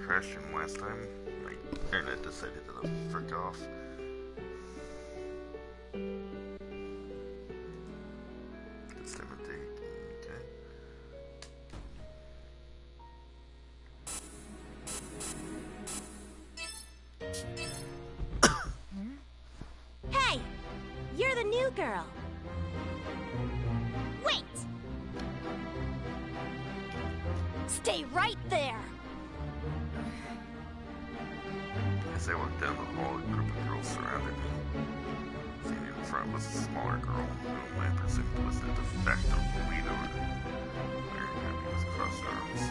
crashed in last time. My internet decided to frick off. This time of day, okay. Hey! You're the new girl. Wait! Stay right there! As I walked down the hall, a group of girls surrounded me. Sitting in front was a smaller girl, whom I presumed was the de facto leader. Wearing happy with crossed arms.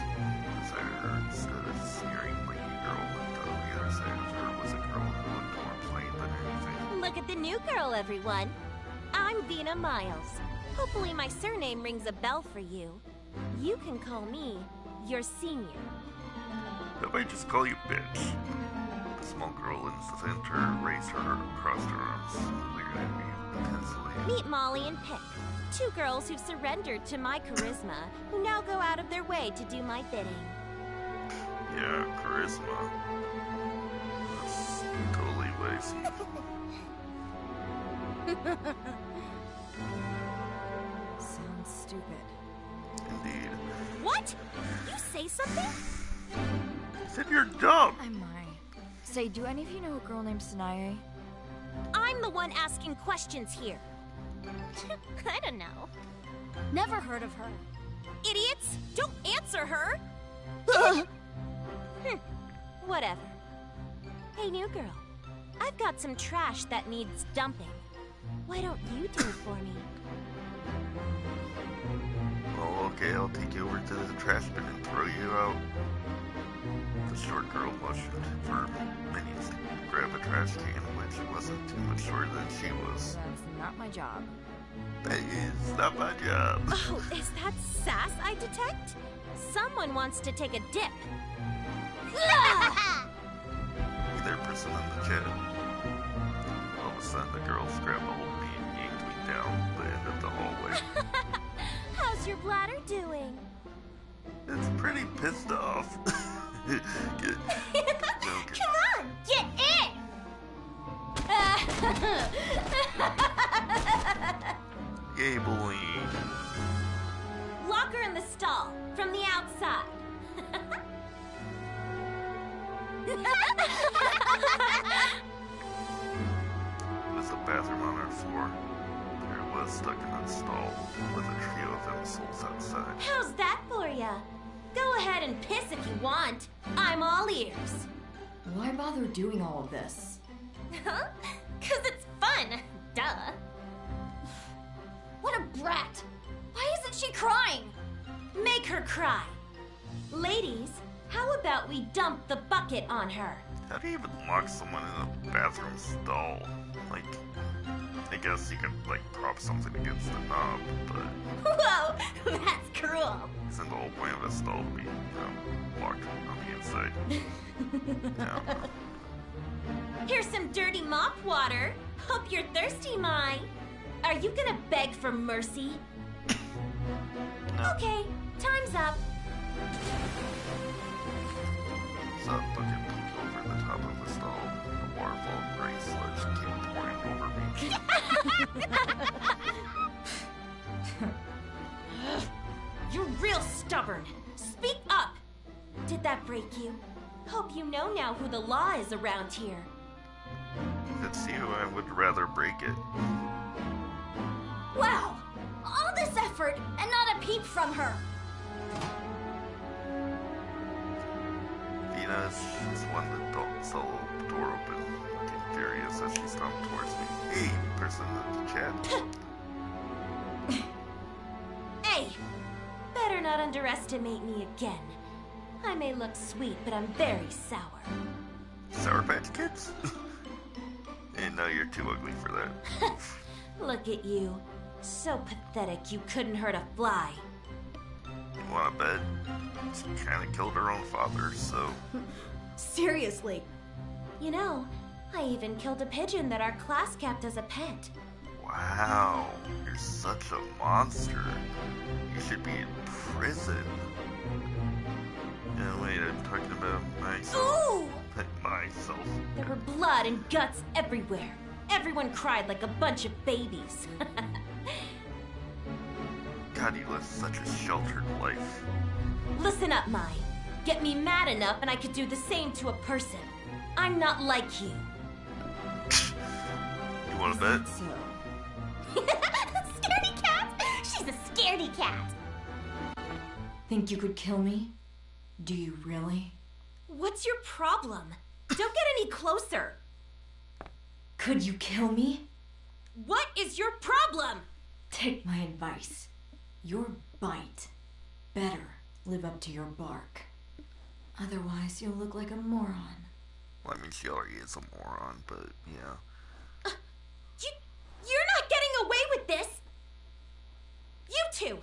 Beside her, instead of sneering like a girl, and on the other side of her was a girl who looked more plain than anything. Look at the new girl, everyone. I'm Vina Miles. Hopefully my surname rings a bell for you. You can call me your senior. How about I just call you bitch? The small girl in the center raised her crossed her arms, leered at me intensely. Meet Molly and Pip, two girls who've surrendered to my charisma, who now go out of their way to do my bidding. Yeah, charisma. That's totally lazy. Sounds stupid. Indeed. What? You say something? I said you're dumb! I might. Say, do any of you know a girl named Sanae? I'm the one asking questions here. I don't know. Never heard of her. Idiots! Don't answer her! Whatever. Hey, new girl. I've got some trash that needs dumping. Why don't you do it for me? Oh, okay, I'll take you over to the trash bin and throw you out. The short girl motioned for Minnie to grab a trash can, which wasn't too much shorter than she was. That's not my job. That is not my job. Oh, is that sass I detect? Someone wants to take a dip. Either person in the chat. All of a sudden, the girls grabbed a hold of me and yanked me down the end of the hallway. How's your bladder doing? It's pretty pissed off. Get, Come on, get in! Yay, boy. Lock her in the stall, from the outside. There's a bathroom on our floor. There was stuck in that stall with a trio of imbeciles outside. How's that for ya? Go ahead and piss if you want. I'm all ears. Why bother doing all of this? Huh? 'Cause it's fun. Duh. What a brat. Why isn't she crying? Make her cry. Ladies, how about we dump the bucket on her? How do you even lock someone in a bathroom stall? Like, I guess you could, like, prop something against the knob, but Whoa, that's cruel. isn't the whole point of a stall to be, locked on the inside? Yeah. Here's some dirty mop water. Hope you're thirsty, Mai. Are you gonna beg for mercy? No. Okay, time's up. So the bucket peeked over the top of the stall. A waterfall of gray sludge came pouring over me. You're real stubborn. Speak up. Did that break you? Hope you know now who the law is around here. If it's you, I would rather break it. Wow! All this effort and not a peep from her. Vina is one that saw the door open, looking furious as she stomped towards me. Hey, person in the chat. Hey! Better not underestimate me again. I may look sweet, but I'm very sour. Sour Patch Kids? And no, you're too ugly for that. Look at you. So pathetic you couldn't hurt a fly. You wanna bet? She kinda killed her own father, so... Seriously. You know, I even killed a pigeon that our class kept as a pet. Wow, you're such a monster. You should be in prison. Yeah, wait, I'm talking about my... blood and guts everywhere. Everyone cried like a bunch of babies. God, you live such a sheltered life. Listen up, Mai. Get me mad enough and I could do the same to a person. I'm not like you. You wanna bet? So, Scaredy cat? She's a scaredy cat. think you could kill me? Do you really? What's your problem? Don't get any closer. Could you kill me? What is your problem? Take my advice. Your bite. Better live up to your bark. Otherwise, you'll look like a moron. Well, I mean, she already is a moron, but yeah. You're not getting away with this. You two,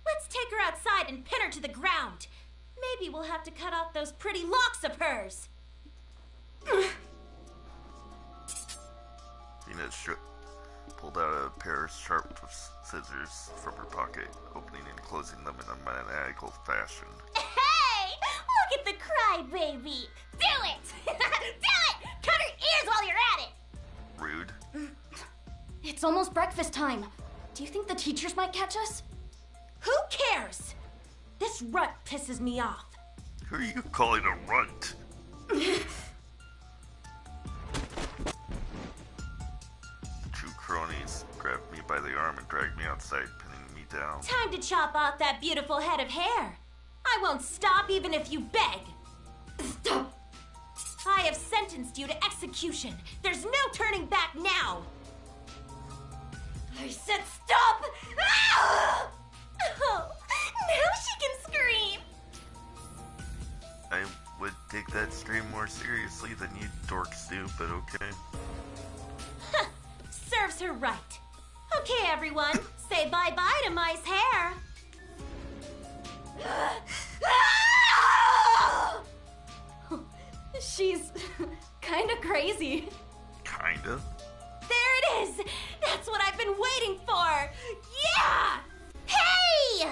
let's take her outside and pin her to the ground. Maybe we'll have to cut off those pretty locks of hers. Tina pulled out a pair of sharp scissors from her pocket, opening and closing them in a maniacal fashion. Hey! Look at the cry, baby! Do it! Do it! Cut her ears while you're at it! Rude. It's almost breakfast time. Do you think the teachers might catch us? Who cares? This runt pisses me off. Who are you calling a runt? Two cronies grabbed me by the arm and dragged me outside, pinning me down. Time to chop off that beautiful head of hair. I won't stop even if you beg. Stop! I have sentenced you to execution. There's no turning back now. I said stop! Ah! Oh, now she can scream. I would take that stream more seriously than you dorks do, but okay. Serves her right. Okay, everyone, say bye-bye to Mai's hair. She's kinda crazy. Kinda. There it is! That's what I've been waiting for! Yeah! Hey!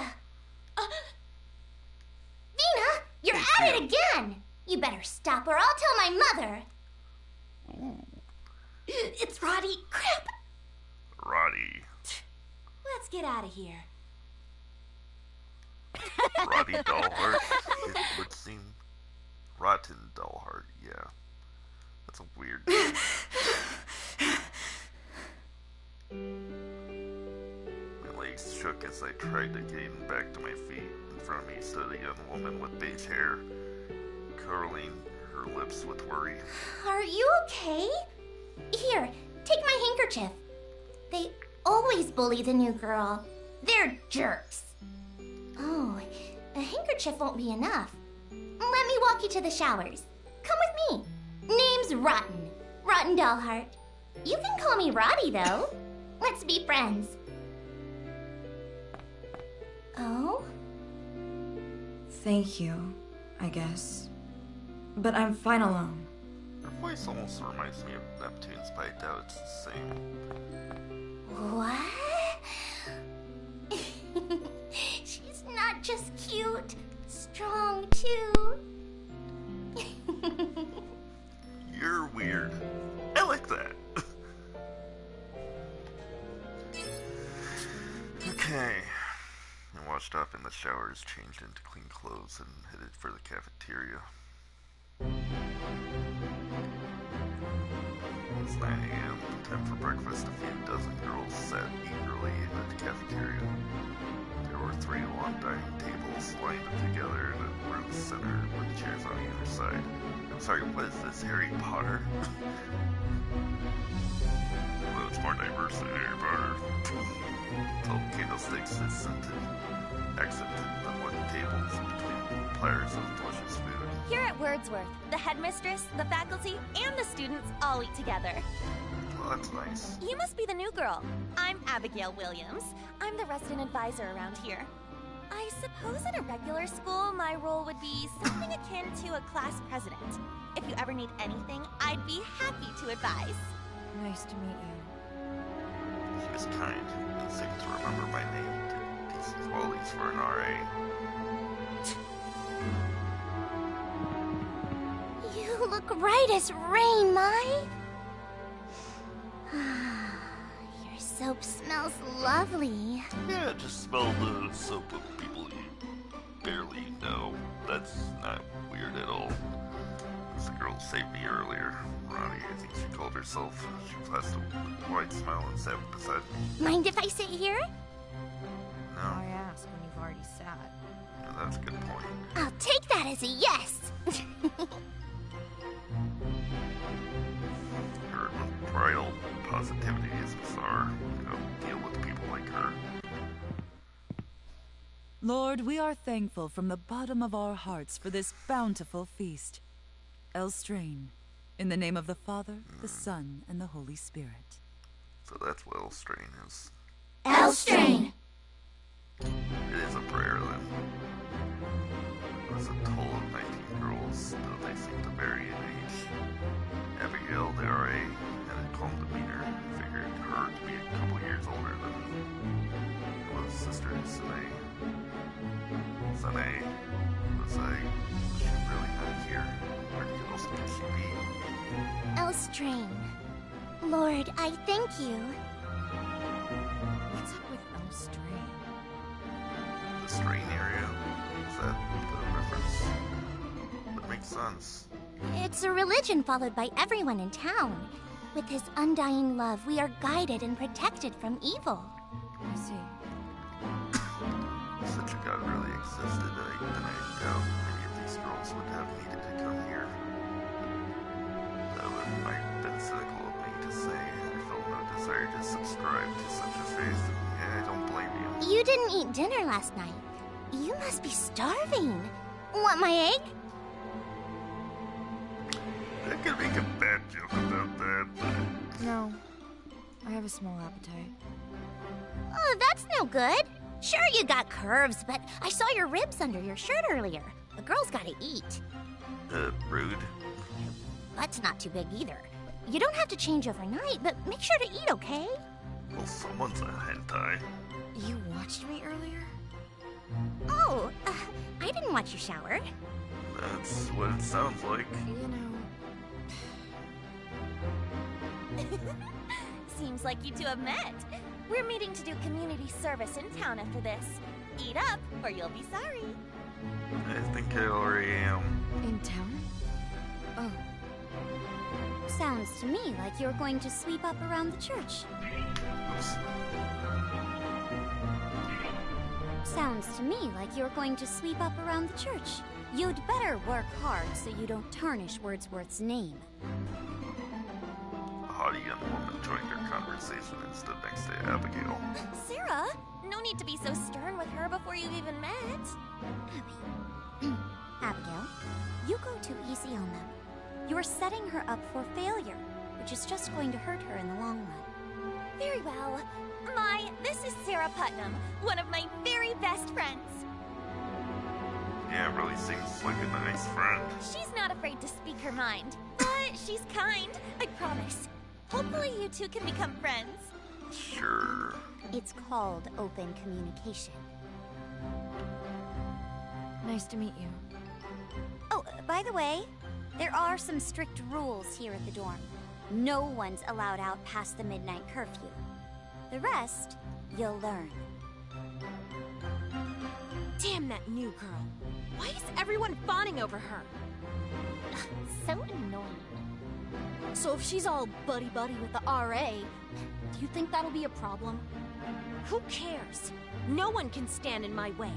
Vina, you're at it again! You better stop or I'll tell my mother. Ooh, It's Roddy. Crap! Roddy. Let's get out of here. Roddy Dollheart, it would seem. Rotten Dollheart, yeah. That's a weird name. My legs shook as I tried to gain back to my feet. In front of me stood a young woman with beige hair, curling her lips with worry. Are you okay? Here, take my handkerchief. They always bully the new girl. They're jerks. Oh, a handkerchief won't be enough. Let me walk you to the showers. Come with me. Name's Rotten. Rotten Dollheart. You can call me Roddy, though. Let's be friends. Oh? Thank you, I guess. But I'm fine alone. Her voice almost reminds me of Neptune's, but I doubt it's the same. What? She's not just cute, strong too. You're weird. I like that. Okay. I washed off in the showers, changed into clean clothes, and headed for the cafeteria. It's 9 a.m. Time for breakfast. A few dozen girls sat eagerly in the cafeteria. There were 3 long dining tables lined up together in a room center with chairs on either side. I'm sorry, what is this, Harry Potter? Well, it's more diverse than Harry Potter. Tall candlesticks accented the wooden tables between platters of delicious food. Here at Wordsworth, the headmistress, the faculty, and the students all eat together. Well, that's nice. You must be the new girl. I'm Abigail Williams. I'm the resident advisor around here. I suppose at a regular school, my role would be something akin to a class president. If you ever need anything, I'd be happy to advise. Nice to meet you. She was kind and seemed to remember my name, to decent qualities for an RA. You look right as rain, Mai. Your soap smells lovely. Yeah, just smell the soap of people you barely know. That's not weird at all. This girl saved me earlier. Ronnie, I think she called herself. She flashed a wide smile and sat beside me. Mind if I sit here? No, I asked when you've already sat. yeah, that's a good point. I'll take that as a yes. Her bridal positivity is bizarre. You know, deal with people like her. Lord, we are thankful from the bottom of our hearts for this bountiful feast. Elstrain, in the name of the Father, the Son, and the Holy Spirit. So that's what Elstrain is. Elstrain. It is a prayer then. There's a total of 19 girls, though they seem to vary in age. Abigail, the RA, had a calm demeanor. I figured her to be a couple years older than me. It was sister Sanae. Sanae was she really not here? Where else could she be? Elstrain. Lord, I thank you. What's up with Elstrain? The strain area? Is that the reference? That makes sense. It's a religion followed by everyone in town. With his undying love, we are guided and protected from evil. I see. Such a god really existed, I doubt many of these girls would have needed to come here. Though it might have been cynical of me to say, I felt no desire to subscribe to such a faith. Yeah, I don't blame you. You didn't eat dinner last night. You must be starving. Want my egg? I could make a bad joke about that, but No. I have a small appetite. Oh, that's no good. Sure, you got curves, but I saw your ribs under your shirt earlier. A girl's gotta eat. rude. Butt's not too big either. You don't have to change overnight, but make sure to eat, okay? Well, someone's a hentai. You watched me earlier? Oh, I didn't watch you shower. That's what it sounds like. You know... Seems like you two have met. We're meeting to do community service in town after this. Eat up, or you'll be sorry. I think I already am. In town? Oh. Sounds to me like you're going to sweep up around the church. Oops. Sounds to me like you're going to sweep up around the church. You'd better work hard so you don't tarnish Wordsworth's name. A haughty young woman joined our conversation and stood next to Abigail. Sarah, no need to be so stern with her before you've even met. Abigail, you go too easy on them. You're setting her up for failure, which is just going to hurt her in the long run. Very well. This is Sarah Putnam, one of my very best friends. Yeah, really seems like a nice friend. She's not afraid to speak her mind, but she's kind, I promise. Hopefully you two can become friends. Sure. It's called open communication. Nice to meet you. Oh, by the way, there are some strict rules here at the dorm. No one's allowed out past the midnight curfew. The rest, you'll learn. Damn that new girl. Why is everyone fawning over her? So annoying. So if she's all buddy-buddy with the RA, do you think that'll be a problem? Who cares? No one can stand in my way.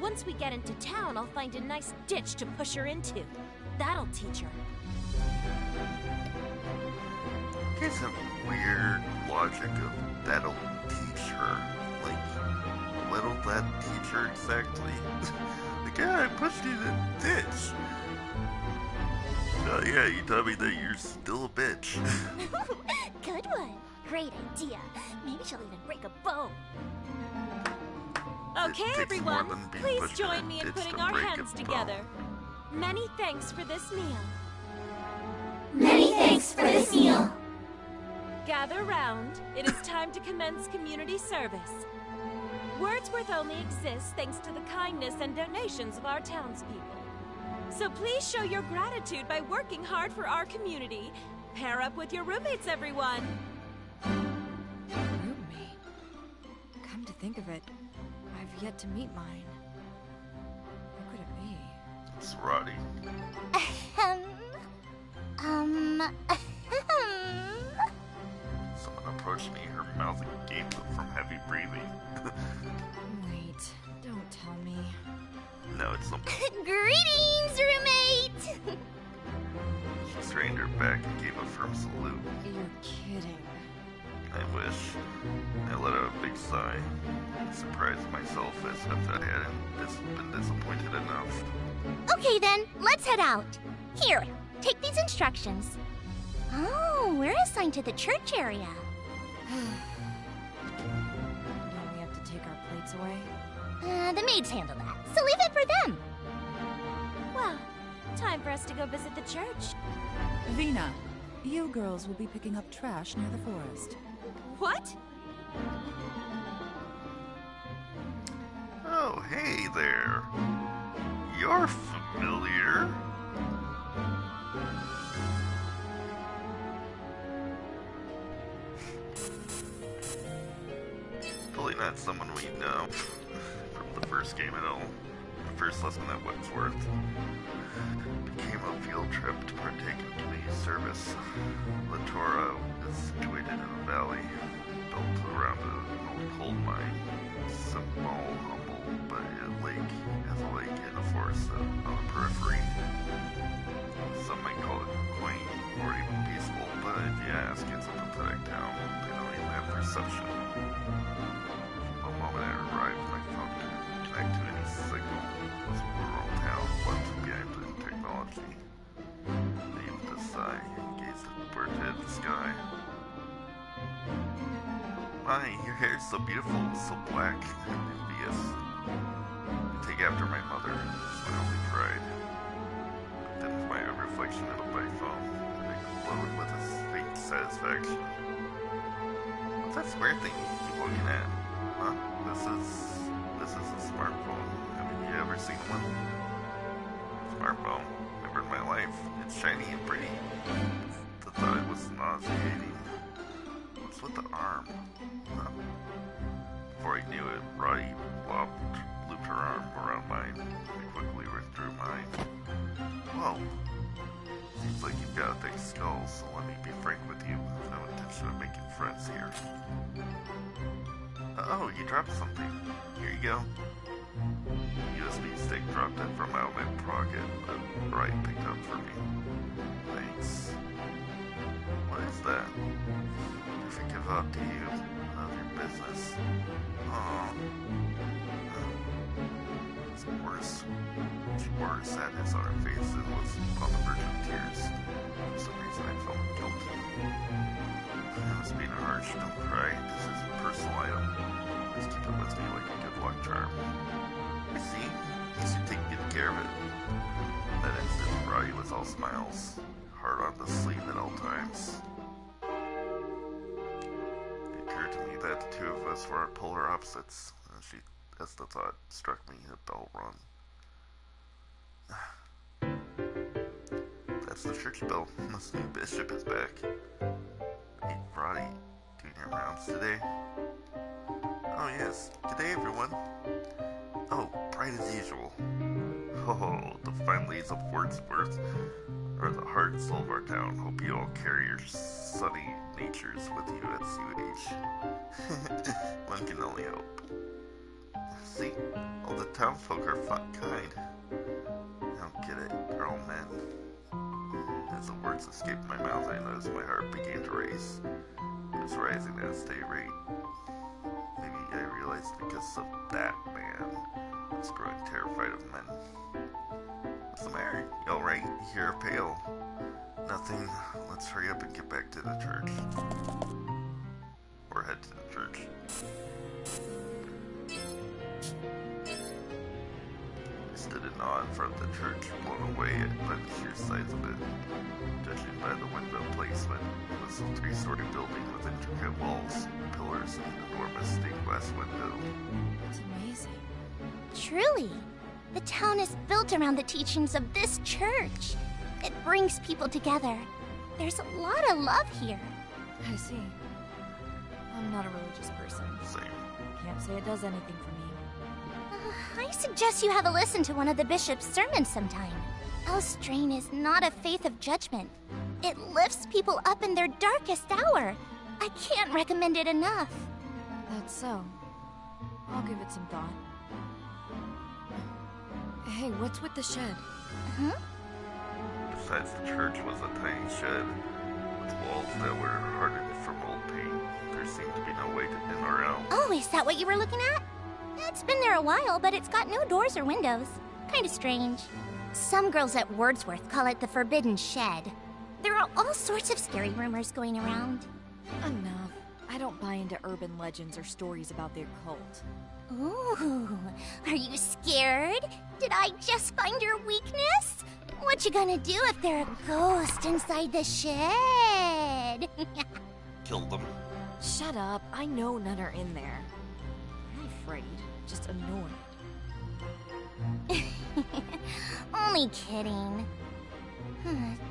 Once we get into town, I'll find a nice ditch to push her into. That'll teach her. You guys have weird logic of that'll teach her. Like, what'll that teach her exactly? The guy pushed you in the ditch. Oh yeah, you tell me that you're still a bitch. Good one. Great idea. Maybe she'll even break a bone. Okay, takes everyone, more than being please pushed in a join me in ditch putting to our break a hands bone. together. Many thanks for this meal. Many thanks for this meal. Gather round. It is time to commence community service. Wordsworth only exists thanks to the kindness and donations of our townspeople. So please show your gratitude by working hard for our community. Pair up with your roommates, everyone. Roommate? Come to think of it, I've yet to meet mine. Who could it be? It's Roddy. Someone approached me, her mouth agape from heavy breathing. Wait, don't tell me. No, it's something. Greetings, roommate! She straightened her back and gave a firm salute. You're kidding. I wish. I let out a big sigh. I surprised myself as if I hadn't been disappointed enough. Okay then, let's head out. Here, take these instructions. Oh, we're assigned to the church area. Don't we have to take our plates away? The maids handle that, so leave it for them. Well, time for us to go visit the church. Vina, you girls will be picking up trash near the forest. What? Oh, hey there. You're familiar. Probably not someone we know from the first game at all. The first lesson at Wentworth became a field trip to partake in community service. Latora is situated in a valley built around an old coal mine. Simple, humble, but a lake is a lake in a forest on the periphery. Some might call it quaint or even peaceful, but if you ask, it's a pathetic town. They don't even have perception. From the moment I arrived, my phone couldn't connect to any signal. It was a rural town left behind in technology. I heaved a sigh and gazed upward at the sky. My, your hair is so beautiful, so black and envious. You take after my mother, it's my only pride. Then with my reflection of my phone, I glowed with a faint satisfaction. What's that square thing you keep looking at? Huh? This is a smartphone. Have you ever seen one? Smartphone? Never in my life. It's shiny and pretty. The thought was nauseating. What's with the arm? Huh. Before I knew it, Roddy looped her arm around mine. I quickly withdrew mine. Whoa. Seems like you've got a thick skull, so let me be frank with you. No intention of making friends here. Oh, you dropped something. Here you go. USB stick dropped it from out my pocket, but Roddy picked up for me. Thanks. What is that? If I give up to you, none of your business. Aww. It's worse. She wore her sadness on her face and was on the verge of tears. For some reason I felt guilty. I was being harsh. Don't cry. This is a personal item. Just keep it with me like a good luck charm. You see? You should take good care of it. That instant, Roddy was all smiles. Hard on the sleeve at all times. To me that the two of us were polar opposites, as the thought struck me, a bell rung. That's the church bell. The new bishop is back. Hey, Roddy, doing your rounds today? Oh yes, good day everyone. Oh, bright as usual. Oh, the fine ladies of Wordsworth are the heart and soul of our town. Hope you all carry your sunny natures with you at CUH. One can only hope. See, all the townsfolk are kind. I don't get it, they're all men. As the words escaped my mouth, I noticed my heart began to race. It was rising at a steady rate. Maybe I realized because of that man, I was growing terrified of men. What's the matter? You alright? You're pale. Nothing. Let's hurry up and get back to the church. Or head to the church. I stood in awe in front of the church, blown away by the sheer size of it. Judging by the window placement, it was a 3-story building with intricate walls, pillars, and an enormous stained glass window. It's amazing. Truly. The town is built around the teachings of this church. It brings people together. There's a lot of love here. I see. I'm not a religious person. Same. Can't say it does anything for me. I suggest you have a listen to one of the bishop's sermons sometime. Elstrain is not a faith of judgment. It lifts people up in their darkest hour. I can't recommend it enough. That's so. I'll give it some thought. Hey, what's with the shed? Huh? Besides the church was a tiny shed with walls that were hardened from old paint. There seemed to be no way in or out. Oh, is that what you were looking at? It's been there a while, but it's got no doors or windows. Kinda strange. Some girls at Wordsworth call it the Forbidden Shed. There are all sorts of scary rumors going around. Enough. I don't buy into urban legends or stories about the occult. Ooh, are you scared? Did I just find your weakness? What you gonna do if there are ghosts inside the shed? Kill them. Shut up. I know none are in there. I'm not afraid. Just annoyed. Only kidding.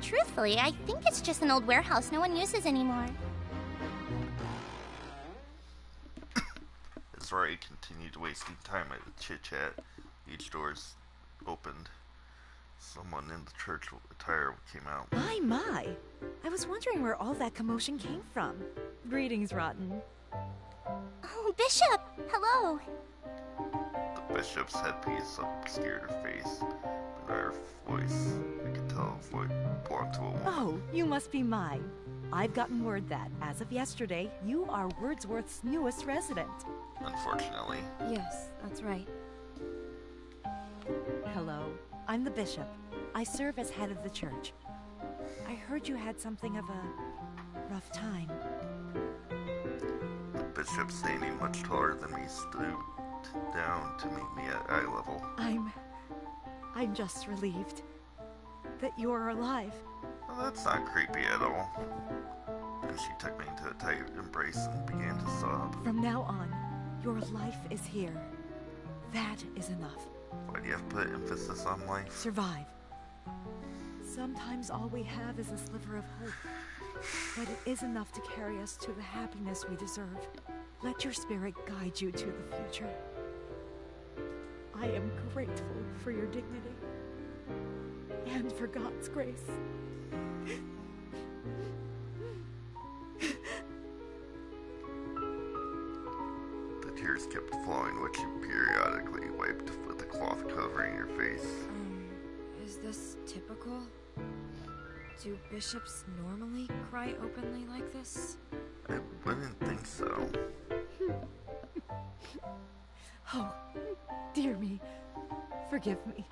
Truthfully, I think it's just an old warehouse no one uses anymore. As Ray continued wasting time at the chit-chat, each door's opened. Someone in the church attire came out. My. I was wondering where all that commotion came from. Greetings, Rotten. Oh, Bishop! Hello! The bishop's headpiece obscured her face, but her voice, I could tell her voice belonged to a woman. Oh, you must be Mai. I've gotten word that, as of yesterday, you are Wordsworth's newest resident. Unfortunately. Yes, that's right. Hello, I'm the bishop. I serve as head of the church. I heard you had something of a rough time. The bishop, standing much taller than me, stooped down to meet me at eye level. I'm just relieved that you're alive. Well, that's not creepy at all. Then she took me into a tight embrace and began to sob. From now on, your life is here. That is enough. Why do you have to put emphasis on life? Survive. Sometimes all we have is a sliver of hope, but it is enough to carry us to the happiness we deserve. Let your spirit guide you to the future. I am grateful for your dignity and for God's grace. The tears kept flowing, which you periodically wiped with the cloth covering your face. Is this typical? Do bishops normally cry openly like this? I wouldn't think so. Oh, dear me. Forgive me.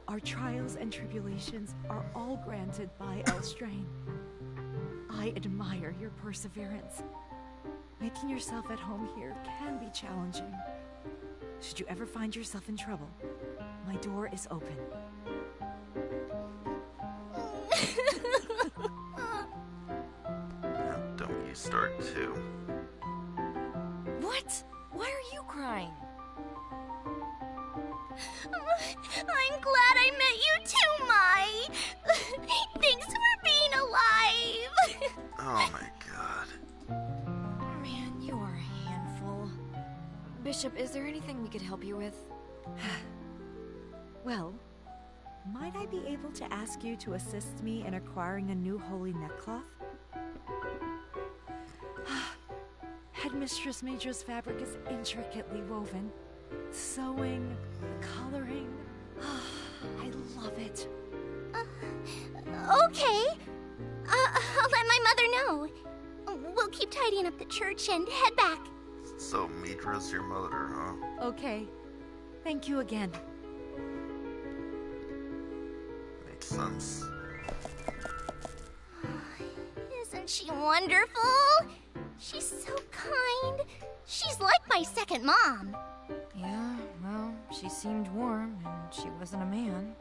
Our trials and tribulations are all granted by Elstrain. I admire your perseverance. Making yourself at home here can be challenging. Should you ever find yourself in trouble, my door is open. Now, don't you start too. What? Why are you crying? I'm glad I met you too, Mai. Thanks for being alive. Oh my god. Man, you are a handful. Bishop, is there anything we could help you with? Well, might I be able to ask you to assist me in acquiring a new holy neckcloth? Headmistress Major's fabric is intricately woven. Sewing, coloring. I love it. Okay. I'll let my mother know. We'll keep tidying up the church and head back. So Midra's your mother, huh? Okay. Thank you again. Makes sense. Isn't she wonderful? She's so kind. She's like my second mom. Yeah, well, she seemed warm, and she wasn't a man.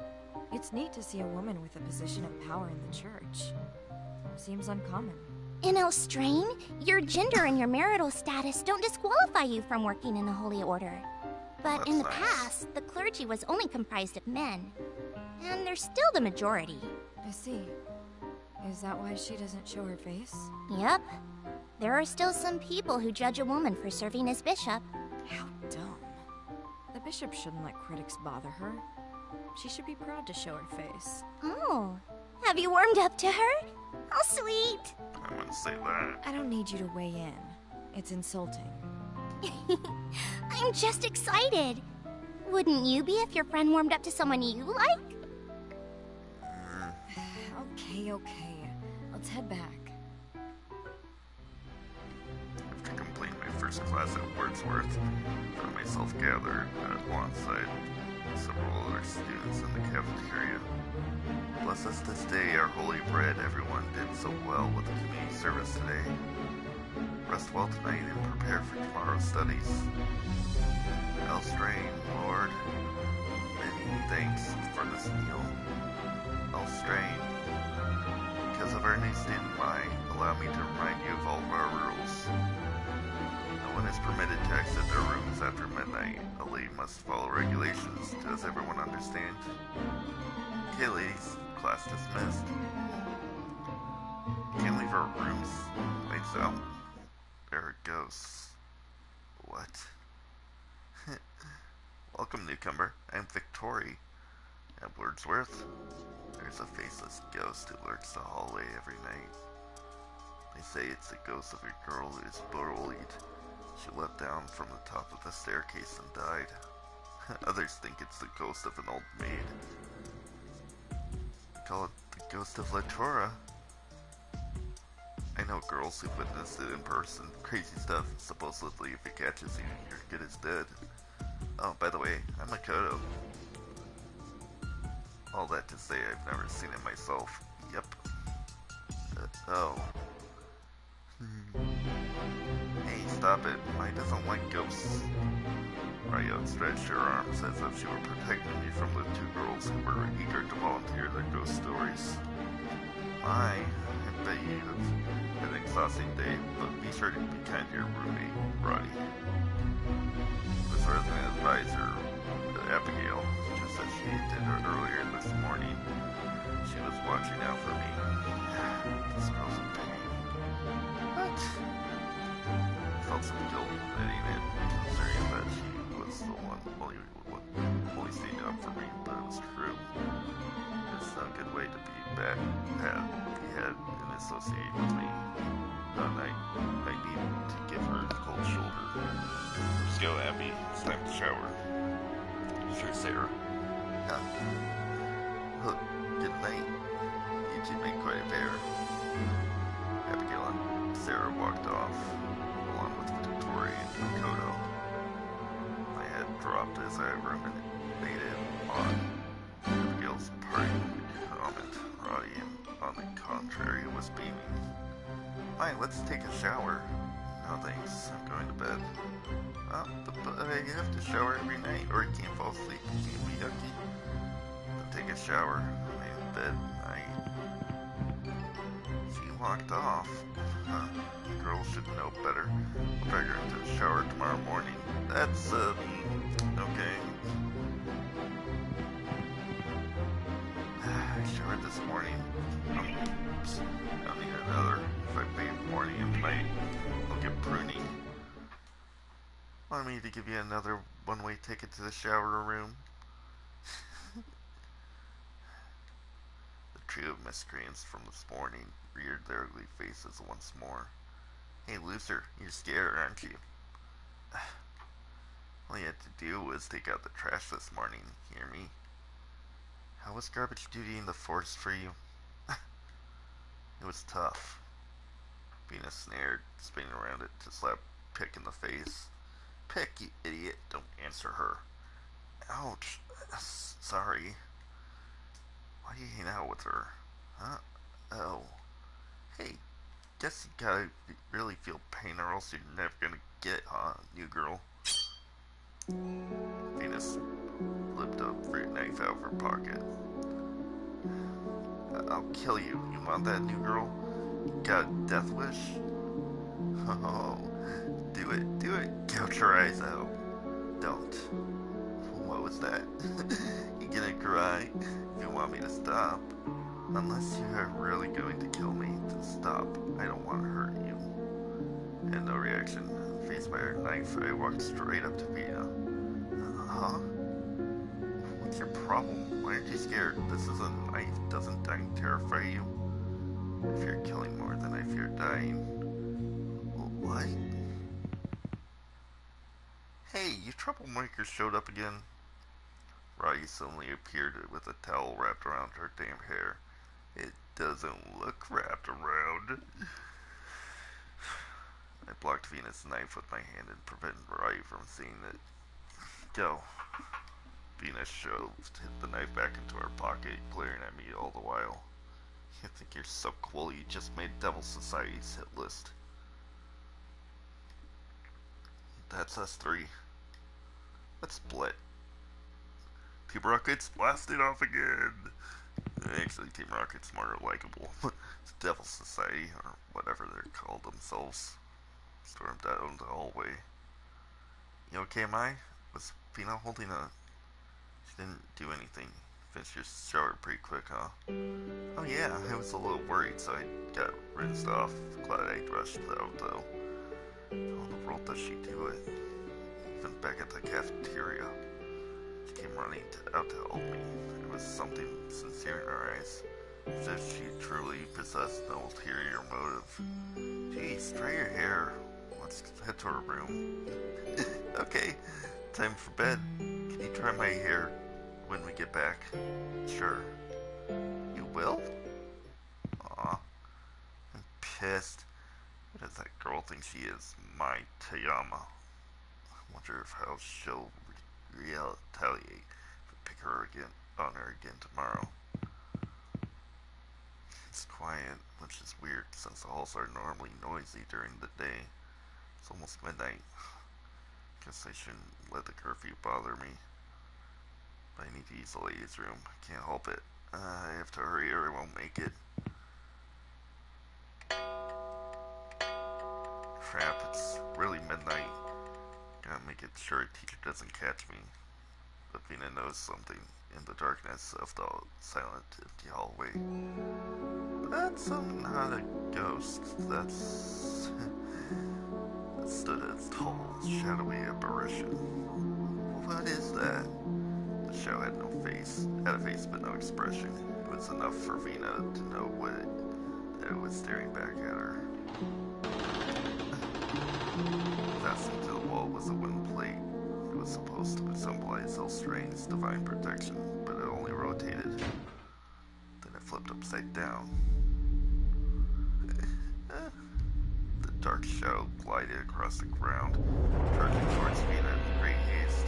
It's neat to see a woman with a position of power in the church. Seems uncommon. In Elstrain, your gender and your marital status don't disqualify you from working in the Holy Order. But in the That's nice. past, the clergy was only comprised of men. And they're still the majority. I see. Is that why she doesn't show her face? Yep. There are still some people who judge a woman for serving as bishop. How dumb. The bishop shouldn't let critics bother her. She should be proud to show her face. Oh, have you warmed up to her? How sweet. I wouldn't say that. I don't need you to weigh in. It's insulting. I'm just excited. Wouldn't you be if your friend warmed up to someone you like? Okay. Let's head back. After completing my first class at Wordsworth, I found myself gathered alongside several other students in the cafeteria. Bless us this day, our holy bread. Everyone did so well with the community service today. Rest well tonight and prepare for tomorrow's studies. Elstrain, Lord, many thanks for this meal. Elstrain, because of our new student mind, allow me to remind you of all of our rules. No one is permitted to exit their rooms after midnight. A lady must follow regulations. Does everyone understand? Okay, ladies, class dismissed. Can't leave our rooms. Lights out. There are ghosts. What? Welcome, newcomer. I'm Victory. At Wordsworth, there's a faceless ghost who lurks the hallway every night. They say it's the ghost of a girl who is bullied. She leapt down from the top of the staircase and died. Others think it's the ghost of an old maid. They call it the ghost of Latura. I know girls who witnessed it in person. Crazy stuff. Supposedly, if it catches you, you're good as dead. Oh, by the way, I'm Makoto. All that to say, I've never seen it myself. Yep. Oh. Hey, stop it. I doesn't like ghosts. Ryo stretched her arms as if she were protecting me from the two girls who were eager to volunteer their ghost stories. I bet you have had an exhausting day, but be sure to be kind to your roommate, Roddy. This resident advisor, Abigail, just as she did earlier this morning. She was watching out for me. This girl's in pain. What? I felt some guilt admitting it, considering that she was the one only staying up for me, but it was true. It's no good way to be bad, and associate with me. I need to give her the cold shoulder. Let's go, Abby. It's time to shower. Sure, Sarah. Look, good night. You two make quite a pair. Abigail and Sarah walked off, along with Victoria and Makoto. My head dropped as I ruminated on Abigail's parting comment. Roddy, on the contrary, was beaming. Fine, let's take a shower. No thanks, I'm going to bed. But I have to shower every night, or I can't fall asleep. Can't be yucky. Then take a shower. I'm in bed. She walked off. The girl should know better. I'll drag her into the shower tomorrow morning. That's, okay. I showered this morning. I'll need another. If I bathe morning and night, I'll get pruny. Want me to give you another one-way ticket to the shower room? The trio of miscreants from this morning reared their ugly faces once more. Hey, loser, you're scared, aren't you? All you had to do was take out the trash this morning, hear me? How was garbage duty in the forest for you? It was tough. Being a snare, spinning around it to slap Pick in the face. Pick, you idiot. Don't answer her. Ouch. Sorry. Why do you hang out with her? Huh? Oh. Hey, guess you gotta really feel pain or else you're never gonna get, huh, new girl? Venus flipped a fruit knife out of her pocket. I'll kill you. You want that, new girl? Got a death wish? Oh, do it. Gouge your eyes out. don't. What was that? You gonna cry? If you want me to stop. Unless you are really going to kill me, then stop. I don't want to hurt you. And no reaction. Faced by her knife, I walked straight up to Vina. Huh? What's your problem? Why aren't you scared? This is a knife. Doesn't dying terrify you? I fear killing more than I fear dying. What? Hey, you troublemakers showed up again. Rai suddenly appeared with a towel wrapped around her damn hair. It doesn't look wrapped around. I blocked Venus' knife with my hand and prevented Rai from seeing it. Go. Venus shoved the knife back into her pocket, glaring at me all the while. You think you're so cool, you just made Devil Society's hit list. That's us three. Let's split. Team Rocket's blasted off again. Actually, Team Rocket's more likable. It's Devil Society, or whatever they're called themselves, stormed down the hallway. You okay, Mai? Was Vina holding a... She didn't do anything. Finished your shower pretty quick, huh? Oh yeah, I was a little worried, so I got rinsed off. Glad I rushed out, though. How in the world does she do it? Even back at the cafeteria. She came running out to help me. There was something sincere in her eyes. As if she truly possessed no ulterior motive. Geez, dry your hair. Let's head to her room. Okay, time for bed. Can you dry my hair when we get back? Sure. You will? Aw. I'm pissed. Who does that girl think she is? Mai Tayama. I wonder if how she'll retaliate if we pick her again on her again tomorrow. It's quiet, which is weird since the halls are normally noisy during the day. It's almost midnight. Guess I shouldn't let the curfew bother me. But I need to use the ladies' room. I can't help it. I have to hurry or I won't make it. Crap, it's really midnight. Gotta make it sure a teacher doesn't catch me. But Vina knows something in the darkness of the silent, empty hallway. That's not a ghost. That's... that stood as tall, shadowy apparition. What is that? The shadow had no face. Had a face but no expression. It was enough for Vina to know that it was staring back at her. Fastened to the wall was a wooden plate. It was supposed to symbolize Elstraine's divine protection, but it only rotated. Then it flipped upside down. The dark shadow glided across the ground, charging towards Vina in great haste.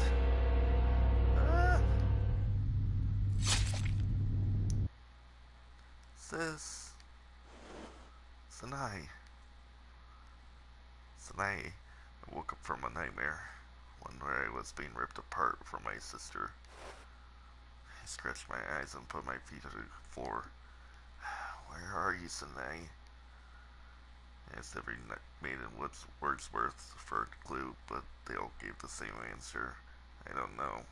Sis. Sanai. I woke up from a nightmare, one where I was being ripped apart from my sister. I scratched my eyes and put my feet to the floor. Where are you, Sanai? I asked every maid in Wordsworth for a clue, but they all gave the same answer. I don't know.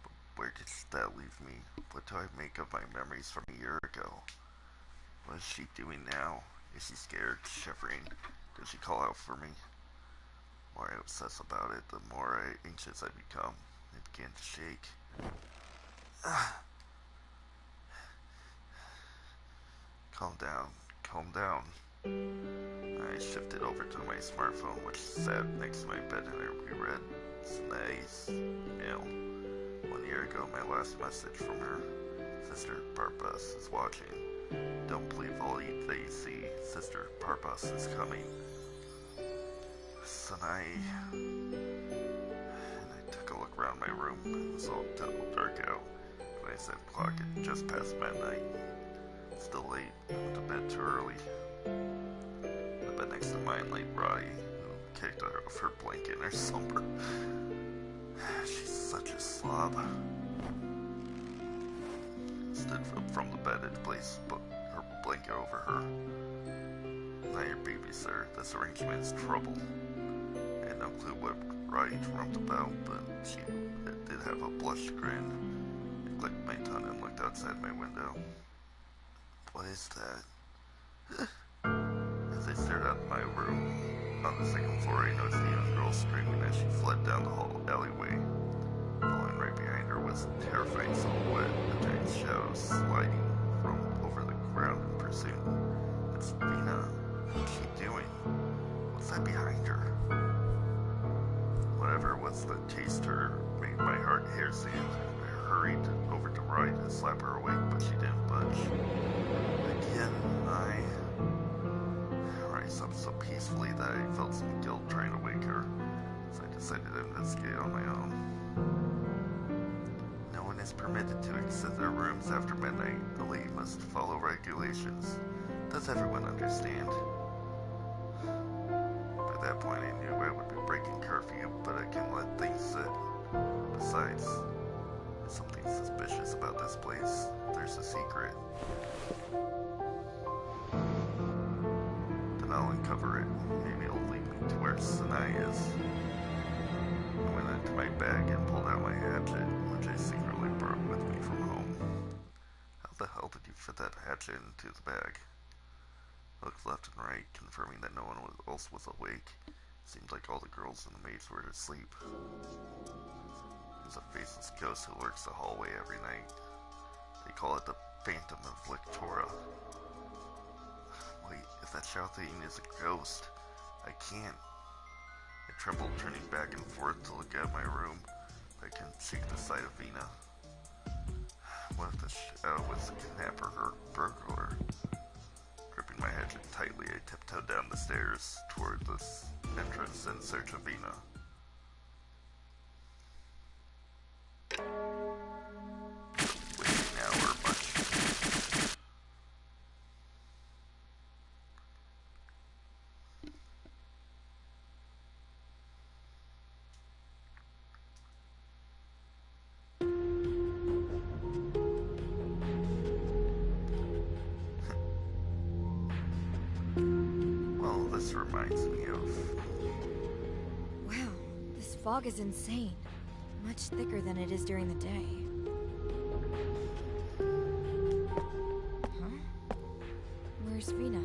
But where did that leave me? What do I make of my memories from a year ago? What is she doing now? Is she scared, shivering? Did she call out for me? The more I obsess about it, the more anxious I become. It began to shake. Calm down. Calm down. I shifted over to my smartphone, which sat next to my bed, and I reread Sanai's email. 1 year ago, my last message from her sister, Barbas, is watching. Don't believe all that you see. Sister Barbas is coming. Sanai. And I took a look around my room. It was all total dark out. When I said clock, it just past midnight. Still late. I went to bed too early. The bed next to mine lay Rai, who kicked her off her blanket in her slumber. She's such a slob. Stood up from the bed and placed her blanket over her. Not your baby, sir. This arrangement is trouble. I had no clue what right romped about, but she did have a blush grin. I clicked my tongue and looked outside my window. What is that? As I stared out my room on the second floor, I noticed a young girl screaming as she fled down the alleyway. Following right behind her was a terrifying silhouette, a giant shadow sliding from over the ground in pursuit. It's Vina. What's she doing? What's that behind her? Whatever it was that chased her made my heart hair stand. I hurried over to Ride and slap her awake, but she didn't budge. Again, I slept so peacefully that I felt some guilt trying to wake her, so I decided to investigate on my own. No one is permitted to exit their rooms after midnight. The lady must follow regulations. Does everyone understand? By that point, I knew I would be breaking curfew, but I can't let things sit. Besides, there's something suspicious about this place. There's a secret. Then I'll uncover it. Maybe it'll lead me to where Sanai is. I went into my bag and pulled out my hatchet, which I secretly brought with me from home. How the hell did you fit that hatchet into the bag? I looked left and right, confirming that no one else was awake. It seemed like all the girls and the maids were asleep. There's a faceless ghost who lurks the hallway every night. They call it the Phantom of Lictora. Wait, if that Xiaothing is a ghost, I can't. I trembled, turning back and forth to look at my room, but I couldn't shake the sight of Vina. What if the shadow was the kidnapper or burglar? Gripping my hatchet tightly, I tiptoed down the stairs toward this entrance in search of Vina. Waiting an hour, but well, this reminds me of... Wow, this fog is insane. Much thicker than it is during the day. Huh? Where's Vina?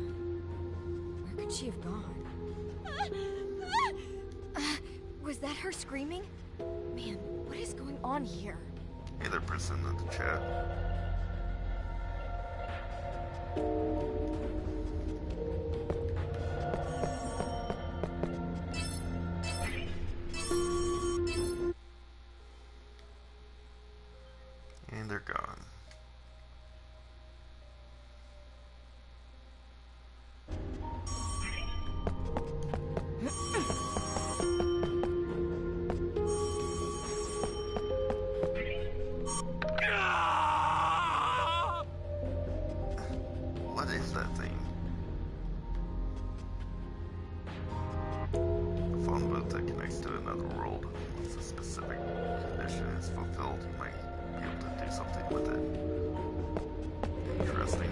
Where could she have gone? Was that her screaming? Man, what is going on here? Hey there, person in the chat. And they're gone. What is that thing? A phone booth that connects to another world. Once a specific condition is fulfilled, you might be able to do something with it. Interesting.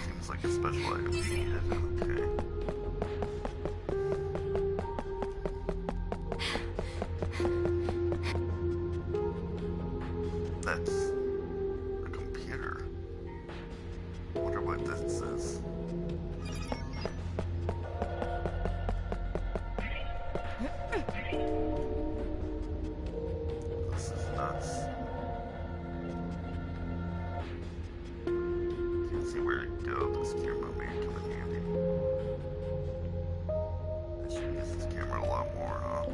Seems like a special item needed. Okay. That's a computer. Wonder what this is. This is nuts. You can see where to go. This camera may come in handy. I should use this camera a lot more, huh?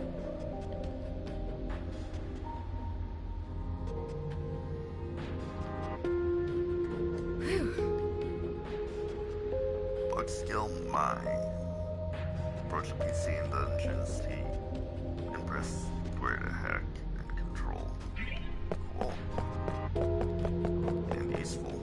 Bug skill mine. Approach the PC and dungeons T and press square to hack and control. Cool. And useful.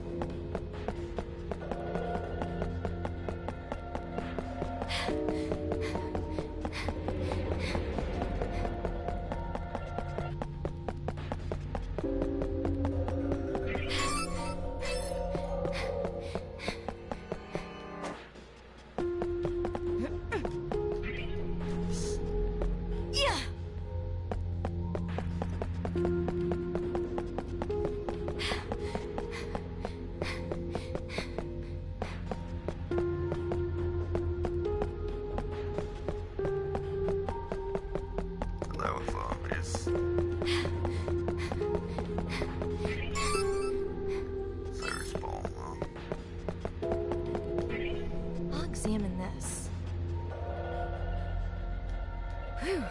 that was obvious. Cyrus Ball, huh? I'll examine this. Whew.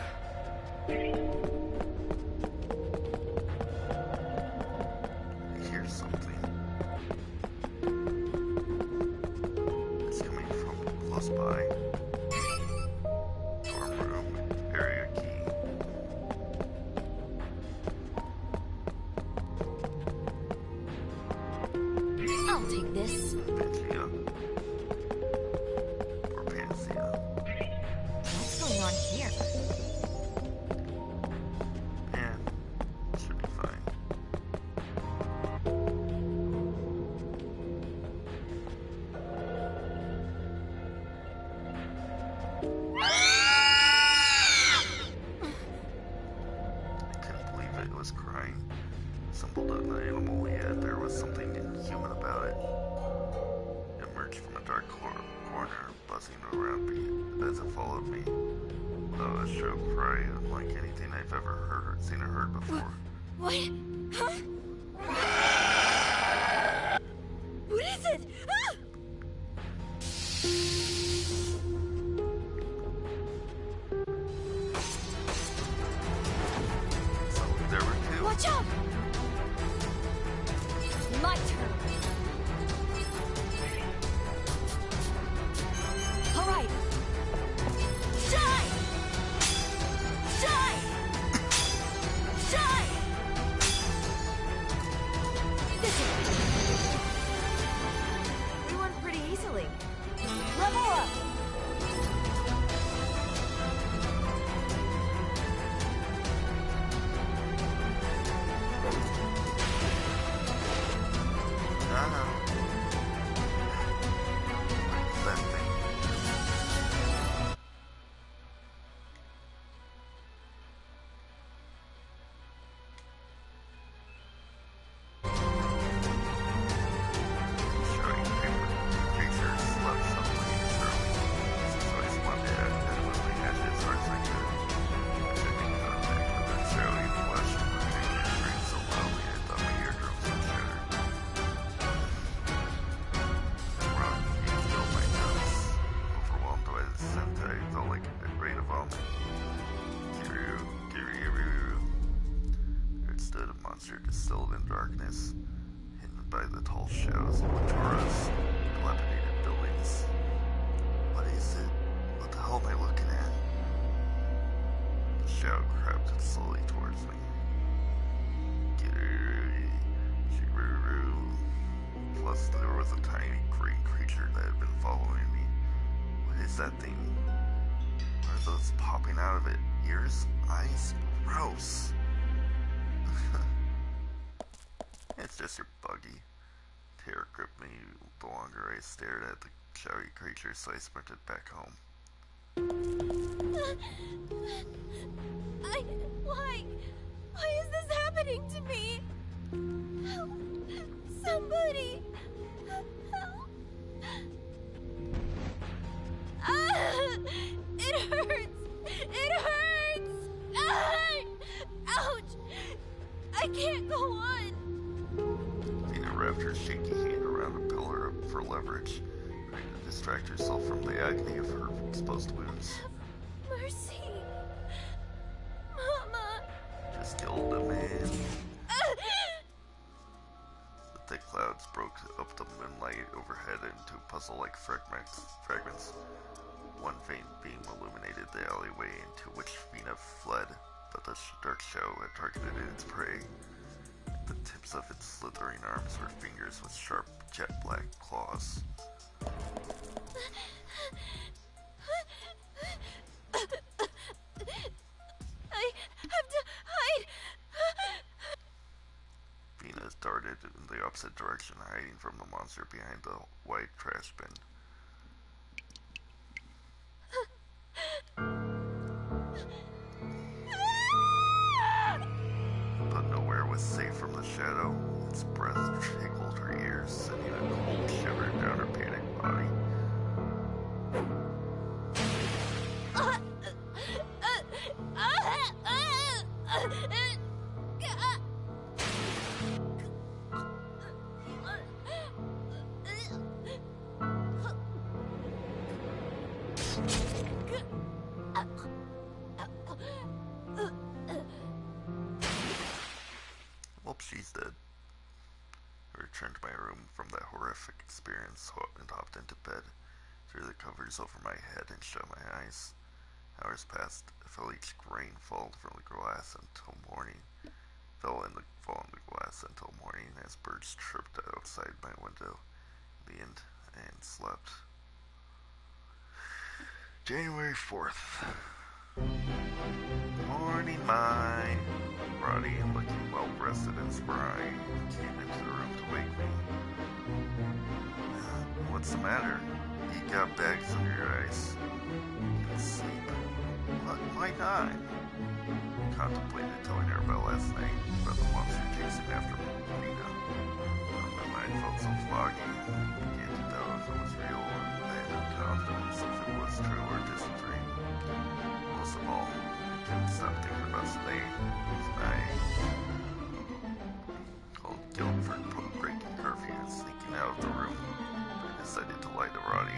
I hear something. It's coming from close by. Dorm room, area key. I'll take this. Pangaea. Or Panacea. What's going on here? And should be fine. I couldn't believe it was crying. Resembled an animal, yet there was something inhuman about it. It emerged from a dark corner, buzzing around me as it followed me. Though a shrill cry unlike anything I've ever seen or heard before. What? Huh? What is it? Ah! So there were two. Watch out! My turn. All right. Shine! Shine! Shine! This is We won pretty easily. level up. That thing. Showing creature slept softly and surely. His voice wanted adequately as his heart sinker. Checking contact with the showy flesh of the creature screamed so loudly I thought my eardrums would shatter. Wrong, you filled my nose. Overwhelmed by the scent, I felt like ready to vomit. Kiryu, Kiryu. There stood a monster distilled in darkness, hidden by the tall shadows of Matora's dilapidated buildings. What is it? What the hell am I looking at? The shadow crept slowly towards me. Kiryu, Shiruru. Plus, there was a tiny green creature that had been following me. What is that thing? What are those popping out of it? Ears? Eyes? Gross. It's just your buggy. Terror gripped me the longer I stared at the shadowy creature, so I sprinted back home. Why is this happening to me? Help. Somebody. Help. Ah! It hurts. It hurts. Ah! Ouch. I can't go on. Tina wrapped her shaky hand around a pillar for leverage, trying to distract herself from the agony of her exposed wounds. Mercy. Mama. Just killed a man. The thick clouds broke up the moonlight overhead into puzzle-like fragments. One faint beam illuminated the alleyway into which Fina fled, but the dark shadow had targeted its prey. The tips of its slithering arms were fingers with sharp, jet-black claws. I have to hide. Fina darted in the opposite direction, hiding from the monster behind the white trash bin. But nowhere was safe from the shadow. Its breath tickled her ears, sending a cold shiver down her panicked body. hope she's dead. I returned to my room from that horrific experience and hopped into bed, threw the covers over my head and shut my eyes. Hours passed. I felt each grain fall from the glass until morning. Fall in the glass until morning as birds chirped outside my window. In the end, and slept. January 4th. Morning, my Roddy, looking well rested and spry, came into the room to wake me. What's the matter? You got bags under your eyes. You can sleep. What? Why not? I contemplated telling her about last night, about the monster chasing after Mina. My mind felt so foggy. I began to doubt if it was real, and I had no confidence if it was true or just a dream. Most of all, I couldn't stop thinking about today. Tonight, called guilt for breaking curfew and sneaking out of the room. I decided to lie to Roddy.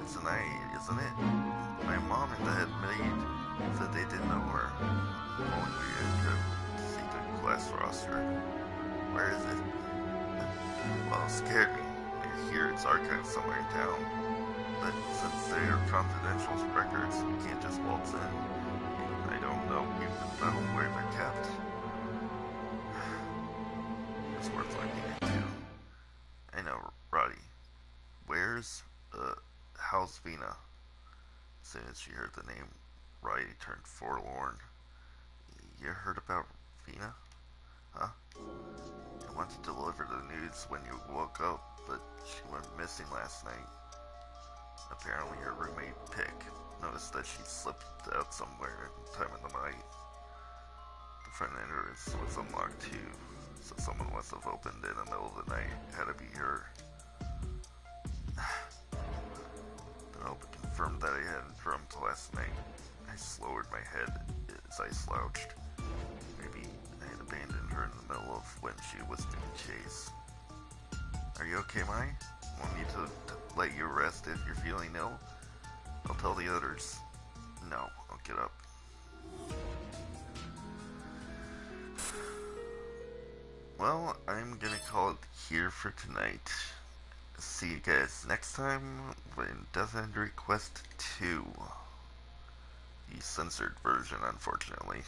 It's a night, isn't it? My mom and the head maid said they didn't know her. Only I could see the class roster. Where is it? Well, it scared me. I hear it's archived somewhere in town. But since they are confidential records, we can't just waltz in. I don't know even where they're kept. It's worth looking into. I know, Roddy. How's Vina? As soon as she heard the name, Roddy turned forlorn. You heard about Vina? Huh? I wanted to deliver the news when you woke up, but she went missing last night. Apparently her roommate, Pick, noticed that she slipped out somewhere in time of the night. The front entrance was unlocked too, so someone must have opened it in the middle of the night. It had to be her. The note confirmed that I hadn't dreamt last night. I lowered my head as I slouched. Maybe I had abandoned her in the middle of when she was being chased. Are you okay, Mai? Want me to let you rest if you're feeling ill? I'll tell the others. No, I'll get up. Well, I'm gonna call it here for tonight. See you guys next time in Death End Request 2. The censored version, unfortunately.